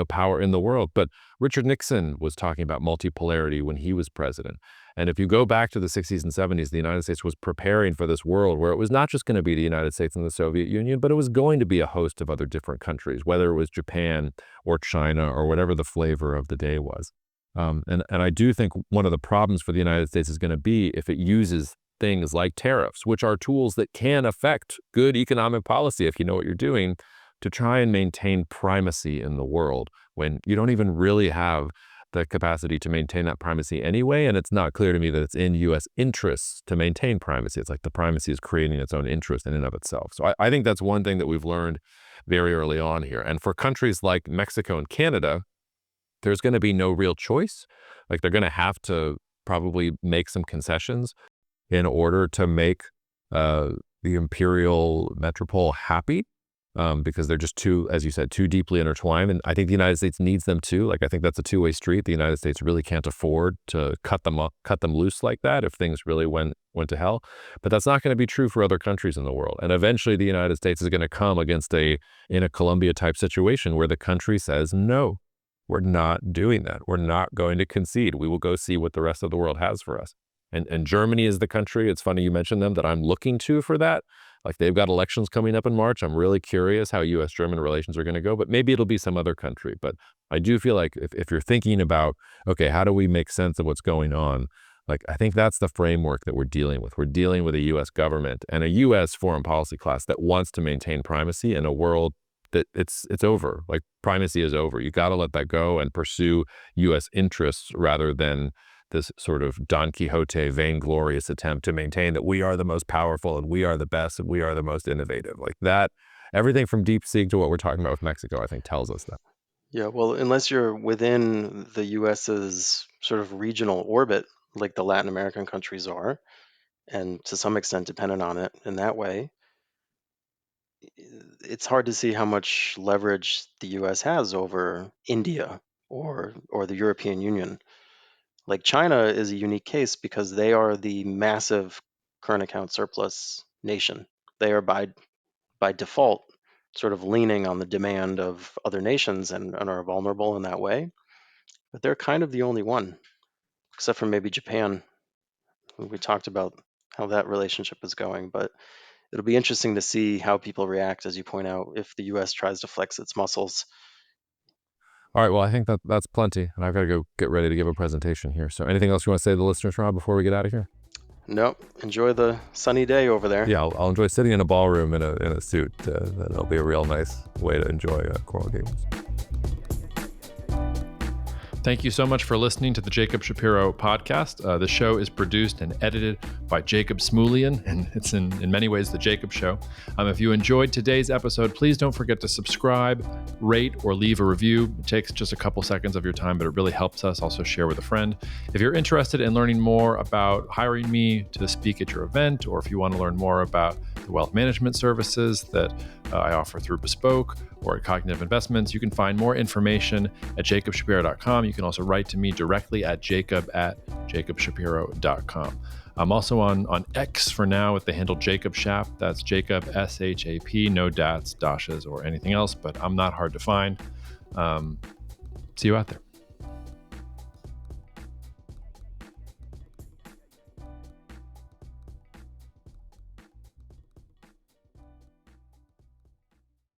S1: power in the world. But Richard Nixon was talking about multipolarity when he was president. And if you go back to the 60s and 70s, the United States was preparing for this world where it was not just going to be the United States and the Soviet Union, but it was going to be a host of other different countries, whether it was Japan or China or whatever the flavor of the day was. And I do think one of the problems for the United States is going to be if it uses things like tariffs, which are tools that can affect good economic policy if you know what you're doing, to try and maintain primacy in the world when you don't even really have the capacity to maintain that primacy anyway. And it's not clear to me that it's in U.S. interests to maintain primacy. It's like the primacy is creating its own interest in and of itself. So I think that's one thing that we've learned very early on here. And for countries like Mexico and Canada, there's going to be no real choice. Like they're going to have to probably make some concessions in order to make the imperial metropole happy, because they're just too, as you said, too deeply intertwined. And I think the United States needs them too. Like I think that's a two-way street. The United States really can't afford to cut them loose like that if things really went to hell. But that's not going to be true for other countries in the world. And eventually, the United States is going to come against in a Colombia type situation where the country says, no, we're not doing that. We're not going to concede. We will go see what the rest of the world has for us. And Germany is the country, it's funny you mentioned them, that I'm looking to for that. Like they've got elections coming up in March. I'm really curious how U.S.-German relations are going to go, but maybe it'll be some other country. But I do feel like if you're thinking about, okay, how do we make sense of what's going on? Like, I think that's the framework that we're dealing with. We're dealing with a U.S. government and a U.S. foreign policy class that wants to maintain primacy in a world that it's over. Like primacy is over. You got to let that go and pursue U.S. interests rather than this sort of Don Quixote vainglorious attempt to maintain that we are the most powerful and we are the best and we are the most innovative. Like that, everything from deep sea to what we're talking about with Mexico, I think tells us that.
S2: Yeah, well, unless you're within the US's sort of regional orbit, like the Latin American countries are, and to some extent dependent on it in that way, it's hard to see how much leverage the US has over India. or the European Union. Like China is a unique case because they are the massive current account surplus nation. They are by default sort of leaning on the demand of other nations and are vulnerable in that way. But they're kind of the only one, except for maybe Japan. We talked about how that relationship is going, but it'll be interesting to see how people react, as you point out, if the US tries to flex its muscles.
S1: All right, well, I think that's plenty, and I've got to go get ready to give a presentation here. So anything else you want to say to the listeners, Rob, before we get out of here?
S2: Nope. Enjoy the sunny day over there.
S1: Yeah, I'll enjoy sitting in a ballroom in a suit. That'll be a real nice way to enjoy Coral Gables. Thank you so much for listening to the Jacob Shapiro podcast. The show is produced and edited by Jacob Smulian, and it's in many ways the Jacob Show. If you enjoyed today's episode, please don't forget to subscribe, rate, or leave a review. It takes just a couple seconds of your time, but it really helps us. Also share with a friend. If you're interested in learning more about hiring me to speak at your event, or if you want to learn more about the wealth management services that I offer through Bespoke or at Cognitive Investments, you can find more information at jacobshapiro.com. You can also write to me directly at jacob@jacobshapiro.com. I'm also on X for now with the handle Jacob Shap. That's Jacob, SHAP, no dats, dashes, or anything else, but I'm not hard to find. See you out there.